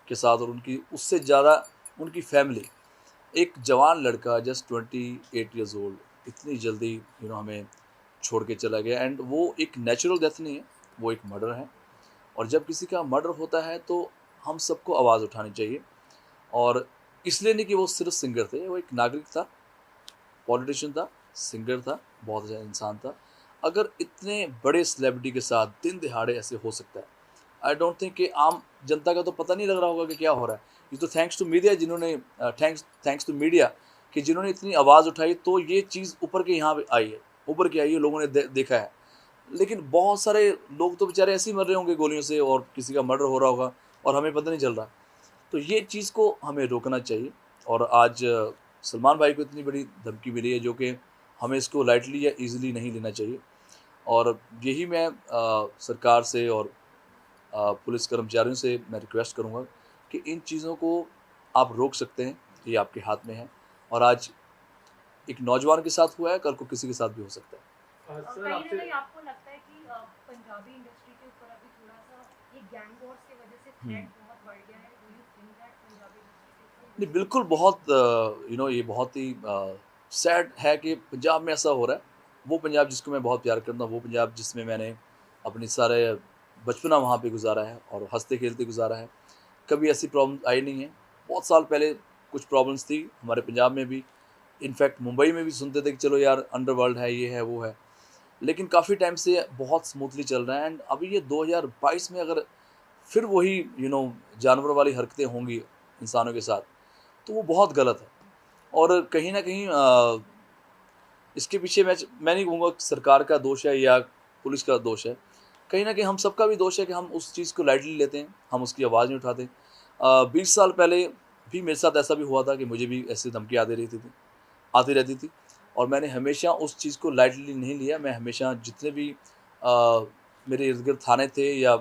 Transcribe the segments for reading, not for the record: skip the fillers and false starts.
के साथ और उनकी उससे ज़्यादा उनकी फैमिली, एक जवान लड़का जस्ट 28 ईयर्स ओल्ड इतनी जल्दी हमें छोड़ के चला गया। एंड वो एक नेचुरल डेथ नहीं है, वो एक मर्डर है। और जब किसी का मर्डर होता है तो हम सबको आवाज़ उठानी चाहिए। और इसलिए नहीं कि वो सिर्फ सिंगर थे, वो एक नागरिक था, पॉलिटिशियन था, सिंगर था, बहुत अच्छा इंसान था। अगर इतने बड़े सेलिब्रिटी के साथ दिन दिहाड़े ऐसे हो सकता है, आई डोंट थिंक कि आम जनता का तो पता नहीं लग रहा होगा कि क्या हो रहा है। ये तो थैंक्स टू मीडिया जिन्होंने थैंक्स टू मीडिया कि जिन्होंने इतनी आवाज़ उठाई तो ये चीज़ ऊपर के यहाँ पे आई है, ऊपर के आई है, लोगों ने देखा है। लेकिन बहुत सारे लोग तो बेचारे ऐसे ही मर रहे होंगे गोलियों से और किसी का मर्डर हो रहा होगा और हमें पता नहीं चल रहा। तो ये चीज़ को हमें रोकना चाहिए। और आज सलमान भाई को इतनी बड़ी धमकी मिली है जो कि हमें इसको लाइटली या ईज़िली नहीं लेना चाहिए। और यही मैं सरकार से और पुलिस कर्मचारियों से मैं रिक्वेस्ट करूँगा कि इन चीज़ों को आप रोक सकते हैं, ये आपके हाथ में है। और आज एक नौजवान के साथ हुआ है, कल को किसी के साथ भी हो सकता है। सर कहीं न आपसे कहीं आपको लगता है कि पंजाबी इंडस्ट्री के ऊपर अभी थोड़ा-सा ये गैंग वॉर्स की वजह से हुँ। थ्रेट बहुत बढ़ गया है? Do you think that Punjabi industry के ऊपर नहीं, ये बिल्कुल बहुत ये बहुत ही सैड है कि पंजाब में ऐसा हो रहा है। वो पंजाब जिसको मैं बहुत प्यार करता हूँ, वो पंजाब जिसमें मैंने अपनी सारे बचपना वहाँ पे गुज़ारा है और हँसते-खेलते गुज़ारा है। कभी ऐसी प्रॉब्लम आई नहीं है। बहुत साल पहले कुछ प्रॉब्लम्स थी हमारे पंजाब में भी। इनफैक्ट मुंबई में भी सुनते थे कि चलो यार अंडरवर्ल्ड है, ये है, वो है। लेकिन काफ़ी टाइम से बहुत स्मूथली चल रहा है। एंड अभी ये 2022 में अगर फिर वही जानवर वाली हरकतें होंगी इंसानों के साथ, तो वो बहुत गलत है। और कहीं न कहीं इसके पीछे मैं नहीं कहूँगा कि सरकार का दोष है या पुलिस का दोष है। कहीं न कहीं हम सबका भी दोष है कि हम उस चीज़ को लाइटली लेते हैं, हम उसकी आवाज़ नहीं उठाते। 20 साल पहले भी मेरे साथ ऐसा भी हुआ था कि मुझे भी ऐसी धमकी आती रहती थी और मैंने हमेशा उस चीज़ को लाइटली नहीं लिया। मैं हमेशा जितने भी मेरे इर्द-गिर्द थाने थे या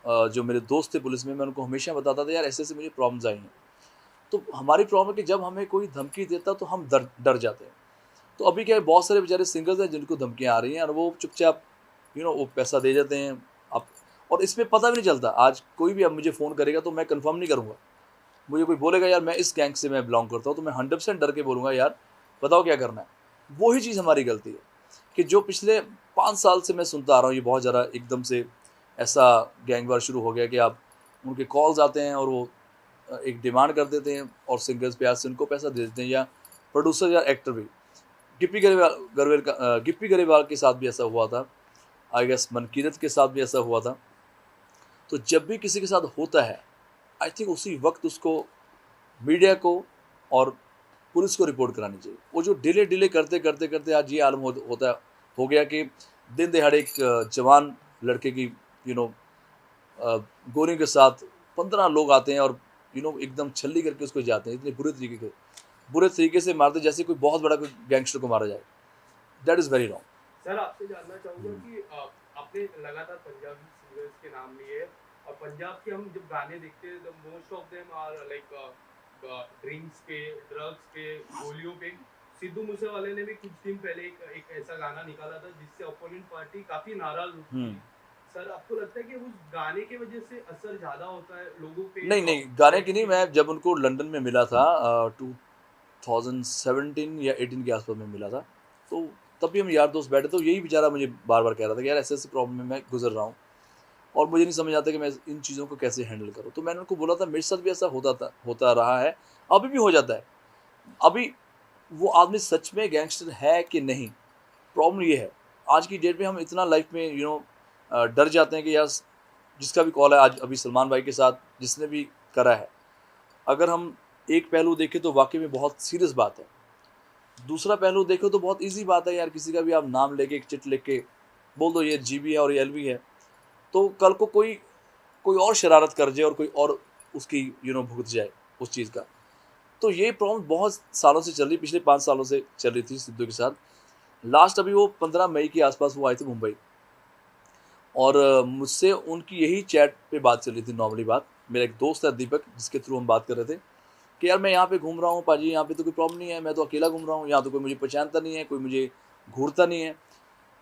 जो मेरे दोस्त थे पुलिस में, मैं उनको हमेशा बताता था यार ऐसे-ऐसे मुझे प्रॉब्लम्स आई हैं। तो हमारी प्रॉब्लम है कि जब हमें कोई धमकी देता तो हम डर डर जाते हैं। तो अभी क्या है, बहुत सारे बेचारे सिंगर्स हैं जिनको धमकियाँ आ रही हैं और वो चुपचाप वो पैसा दे देते हैं। अब और इसमें पता भी नहीं चलता, आज कोई भी अब मुझे फ़ोन करेगा तो मैं कन्फर्म नहीं करूँगा। मुझे कोई बोलेगा यार मैं इस गैंग से मैं बिलॉन्ग करता हूँ, तो मैं 100% डर के बोलूँगा यार बताओ क्या करना है। वही चीज़ हमारी गलती है कि जो पिछले 5 साल से मैं सुनता आ रहा हूँ, ये बहुत ज़्यादा एकदम से ऐसा गैंग वार शुरू हो गया कि आप उनके कॉल्स आते हैं और वो एक डिमांड कर देते हैं और सिंगर्स प्यार से उनको पैसा दे देते हैं या प्रोड्यूसर या एक्टर भी। गिप्पी गरेवाल के साथ भी ऐसा हुआ था। आई गेस मनकीरत के साथ भी ऐसा हुआ था। तो जब भी किसी के साथ होता है, आई थिंक उसी वक़्त उसको मीडिया को और पुलिस को रिपोर्ट करानी चाहिए। वो जो डिले करते आज ये आलम हो गया कि दिन दहाड़े एक जवान लड़के की यू नो अ, गोलियों के साथ 15 लोग आते हैं और एकदम छल्ली करके उसको जाते हैं, इतने बुरे तरीके से मारते जैसे कोई बहुत बड़ा कोई गैंगस्टर को मारा जाए। That is very wrong. Sir आपसे जानना चाहूँगा हुँ। कि आपने लगातार पंजाबी सिंगर्स के नाम लिए और पंजाब के हम जब गाने देखते हैं तो most of them are like drinks पे, ड्रग्स पे, गोलियों पे। सिद्धू मूसेवाले ने भी कुछ दिन पहले एक ऐसा गाना निकाला था जिससे अपोनेंट पार्टी काफी नाराज हुँ। थी। सर आपको लगता है कि उस गाने की वजह से असर ज्यादा होता है लोगों पे नहीं, गाने की नहीं, नेगेटिव? मैं जब उनको लंदन में मिला था 2017 या 18 के आस-पास में मिला था, तो तब भी हम यार दोस्त बैठे तो यही बेचारा मुझे बार-बार कह रहा था कि यार ऐसे-ऐसे प्रॉब्लम में मैं गुज़र रहा हूँ और मुझे नहीं समझ आता कि मैं इन चीज़ों को कैसे हैंडल करूँ। तो मैंने उनको बोला था मेरे साथ भी ऐसा होता रहा है, अभी भी हो जाता है। अभी वो आदमी सच में गैंगस्टर है कि नहीं? प्रॉब्लम ये है, आज की डेट में हम इतना लाइफ में डर जाते हैं कि यार जिसका भी कॉल है आज अभी सलमान भाई के साथ जिसने भी करा है, अगर हम एक पहलू देखें तो वाक़ई में बहुत सीरियस बात है। दूसरा पहलू देखो तो बहुत ईज़ी बात है यार, किसी का भी आप नाम लेके एक चिट लिख के बोल दो ये जीबी है और ये एलवी है, तो कल को कोई कोई और शरारत कर जाए और कोई और उसकी भुगत जाए उस चीज़ का। तो ये प्रॉब्लम बहुत सालों से चल रही, पिछले 5 सालों से चल रही थी सिद्धू के साथ। लास्ट अभी वो 15 मई के आस-पास वो आए थे मुंबई और मुझसे उनकी यही चैट पे बात चल रही थी, नॉर्मली बात। मेरा एक दोस्त है दीपक जिसके थ्रू हम बात कर रहे थे कि यार मैं यहाँ पे घूम रहा हूँ पाजी, यहाँ पे तो कोई प्रॉब्लम नहीं है, मैं तो अकेला घूम रहा हूँ, यहाँ तो कोई मुझे पहचानता नहीं है, कोई मुझे घूरता नहीं है।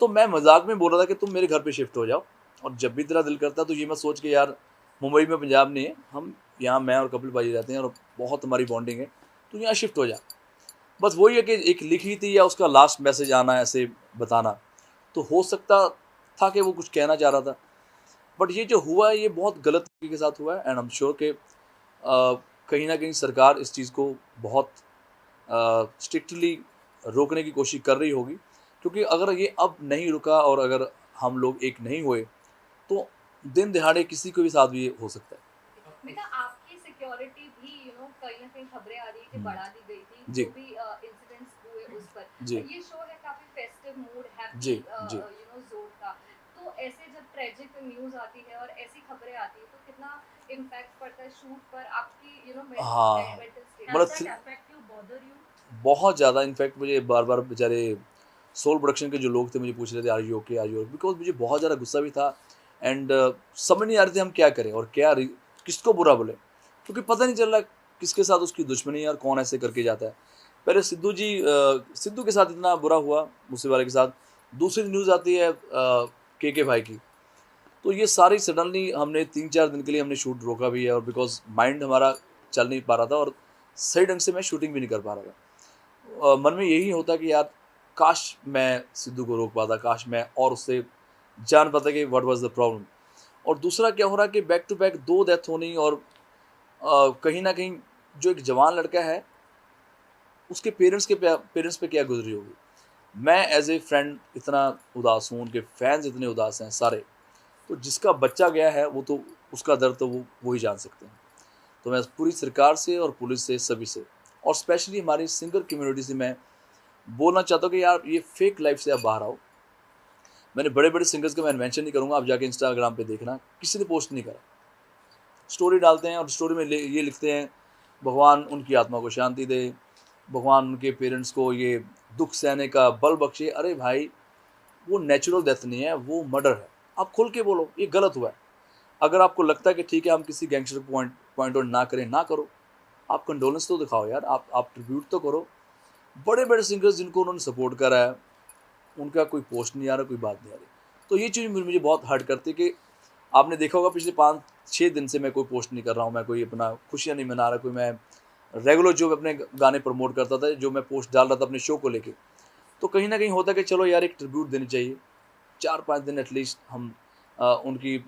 तो मैं मज़ाक में बोल रहा था कि तुम मेरे घर पे शिफ्ट हो जाओ और जब भी तेरा दिल करता है तो ये मत सोच के यार मुंबई में पंजाब नहीं है, हम यहाँ मैं और कपिल भाई रहते हैं और बहुत हमारी बॉन्डिंग है, तो यहाँ शिफ्ट हो जा। बस वही है कि एक लिखी थी या उसका लास्ट मैसेज आना ऐसे बताना, तो हो सकता था कि वो कुछ कहना चाह रहा था, बट ये जो हुआ है ये बहुत गलत तरीके के साथ हुआ है। एंड आई एम श्योर कि कहीं ना कहीं सरकार इस चीज़ को बहुत स्ट्रिक्टली रोकने की कोशिश कर रही होगी, क्योंकि अगर ये अब नहीं रुका और अगर हम लोग एक नहीं हुए तो दिन दिहाड़े किसी के भी साथ भी ये हो सकता है। बेटा आपकी सिक्योरिटी भी कहीं ना कहीं खबरें आ रही है कि बढ़ा दी गई थी, जी जो भी इंसिडेंट्स हुए उस पर। जी ये शो है काफी फेस्टिव मूड जी हैप्पी जी जोन का, तो ऐसे जब ट्रेजिक न्यूज आती है और ऐसी खबरें आती है तो कितना इम्पैक्ट पड़ता है शूट पर, आपकी हाँ मेंटल स्टेट मतलब अफेक्ट यू, बॉदर यू? बहुत ज़्यादा। इनफैक्ट मुझे बार बार बेचारे सोल प्रोडक्शन के जो लोग थे मुझे पूछ रहे थे आर यू ओके, बिकॉज मुझे बहुत ज़्यादा गुस्सा भी था। एंड समझ नहीं आ रही थी हम क्या करें और किसको बुरा बोले, क्योंकि पता नहीं चल रहा किसके साथ उसकी दुश्मनी है और कौन ऐसे करके जाता है। पहले सिद्धू के साथ इतना बुरा हुआ, मूसे वाले के साथ। दूसरी न्यूज़ आती है के भाई की, तो ये सारी सडनली हमने 3-4 दिन के लिए हमने शूट रोका भी है, और बिकॉज माइंड हमारा चल नहीं पा रहा था और सही ढंग से मैं शूटिंग भी नहीं कर पा रहा था। मन में यही होता कि यार काश मैं सिद्धू को रोक पाता, काश मैं और उससे जान पाता कि व्हाट वाज द प्रॉब्लम। और दूसरा क्या हो रहा है कि बैक टू बैक 2 डेथ होनी, और कहीं ना कहीं जो एक जवान लड़का है उसके पेरेंट्स पे क्या गुजरी होगी। मैं एज ए फ्रेंड इतना उदास हूँ, उनके फैंस इतने उदास हैं सारे, तो जिसका बच्चा गया है वो तो उसका दर्द तो वो ही जान सकते हैं। तो मैं पूरी सरकार से और पुलिस से सभी से और स्पेशली हमारी सिंगर कम्युनिटी से मैं बोलना चाहता हूँ कि यार ये फेक लाइफ से आप बाहर आओ। मैंने बड़े बड़े सिंगर्स का मैं मेंशन नहीं करूँगा, आप जाके इंस्टाग्राम पे देखना, किसी ने पोस्ट नहीं करा। स्टोरी डालते हैं और स्टोरी में ये लिखते हैं भगवान उनकी आत्मा को शांति दे, भगवान उनके पेरेंट्स को ये दुख सहने का बल बख्शे। अरे भाई वो नेचुरल डेथ नहीं है, वो मर्डर है। आप खुल के बोलो ये गलत हुआ है। अगर आपको लगता है कि ठीक है हम किसी गैंगस्टर पॉइंट आउट ना करें, ना करो, आप कंडोलेंस तो दिखाओ यार, आप ट्रिब्यूट तो करो। बड़े बड़े सिंगर्स जिनको उन्होंने सपोर्ट करा है उनका कोई पोस्ट नहीं आ रहा, कोई बात नहीं आ रही। तो ये चीज़ मुझे बहुत हर्ट करती है कि आपने देखा होगा पिछले 5-6 दिन से मैं कोई पोस्ट नहीं कर रहा हूँ, मैं कोई अपना खुशियाँ नहीं मना रहा, कोई मैं रेगुलर जो अपने गाने प्रमोट करता था, जो मैं पोस्ट डाल रहा था अपने शो को लेके, तो कहीं ना कहीं होता कि चलो यार एक ट्रिब्यूट देनी चाहिए। 4-5 दिन एटलीस्ट हम उनकी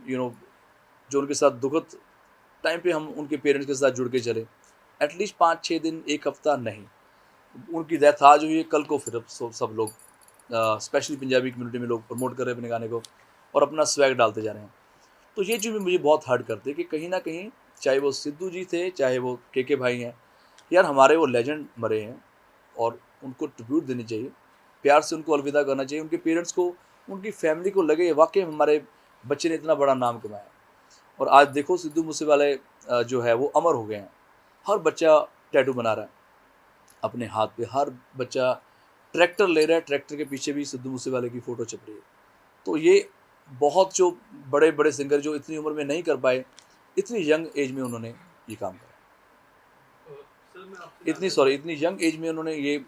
जो उनके साथ दुखद टाइम पे हम उनके पेरेंट्स के साथ जुड़ के चले। एटलीस्ट 5-6 दिन, एक हफ्ता नहीं। उनकी डेथ आज हुई है, कल को फिर सब लोग स्पेशली पंजाबी कम्युनिटी में लोग प्रमोट कर रहे हैं अपने गाने को और अपना स्वैग डालते जा रहे हैं। तो ये चीज़ भी मुझे बहुत हर्ट करती है कि कहीं ना कहीं चाहे वो सिद्धू जी थे, चाहे वो के भाई हैं, यार हमारे वो लेजेंड मरे हैं और उनको ट्रिब्यूट देनी चाहिए, प्यार से उनको अलविदा करना चाहिए। उनके पेरेंट्स को, उनकी फैमिली को लगे वाकई हमारे बच्चे ने इतना बड़ा नाम कमाया। और आज देखो सिद्धू मूसेवाले जो है वो अमर हो गए हैं। हर बच्चा टैटू बना रहा है अपने हाथ पे, हर बच्चा ट्रैक्टर ले रहा है, ट्रैक्टर के पीछे भी सिद्धू मूसेवाले की फ़ोटो छप रही है। तो ये बहुत जो बड़े बड़े सिंगर जो इतनी उम्र में नहीं कर पाए, इतनी यंग एज में उन्होंने ये काम करा। सर मैं आपसे इतनी यंग एज में उन्होंने ये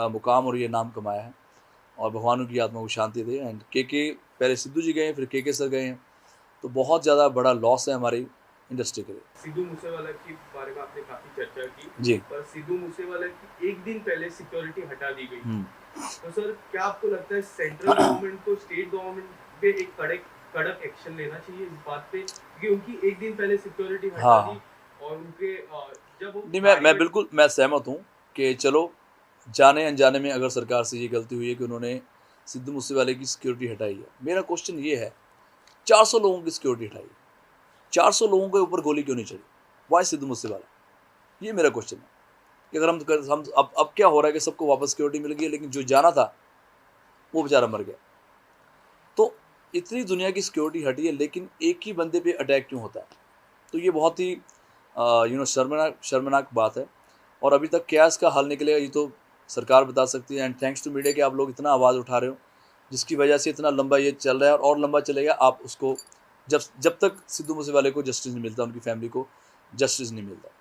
मुकाम और ये नाम कमाया है, और भगवान उनकी आत्मा को शांति दे। एंड के पहले सिद्धू जी गए हैं, फिर के सर गए हैं, तो बहुत ज़्यादा बड़ा लॉस है हमारी इंडस्ट्री के लिए। सिद्धू मूसेवाला के बारे में आपने काफी चर्चा की जी। पर सिद्धू मूसेवाला की एक दिन पहले सिक्योरिटी हटा दी गई, तो सर क्या आपको लगता है सेंट्रल गवर्नमेंट को स्टेट गवर्नमेंट पे एक कड़क एक्शन लेना चाहिए इस बात पे, क्योंकि उनकी एक दिन पहले सिक्योरिटी हटा दी और उनके जब वो नहीं, मैं बिल्कुल मैं सहमत हूँ कि चलो जाने अनजाने में अगर सरकार से ये गलती हुई है कि उन्होंने सिद्धू मूसेवाले की सिक्योरिटी हटाई है। मेरा क्वेश्चन ये है, 400 लोगों की सिक्योरिटी हटाई, 400 लोगों के ऊपर गोली क्यों नहीं चली, वाई सिद्धू मूसेवाला? ये मेरा क्वेश्चन है कि अगर हम अब क्या हो रहा है कि सबको वापस सिक्योरिटी मिल गई, लेकिन जो जाना था वो बेचारा मर गया। तो इतनी दुनिया की सिक्योरिटी हटी है, लेकिन एक ही बंदे पे अटैक क्यों होता है? तो ये बहुत ही शर्मनाक बात है, और अभी तक क्या इसका हल निकलेगा ये तो सरकार बता सकती है। एंड थैंक्स टू मीडिया कि आप लोग इतना आवाज़ उठा रहे हो, जिसकी वजह से इतना लंबा ये चल रहा है और लंबा चलेगा। आप उसको जब तक सिद्धू मूसेवाले को जस्टिस नहीं मिलता, उनकी फैमिली को जस्टिस नहीं मिलता,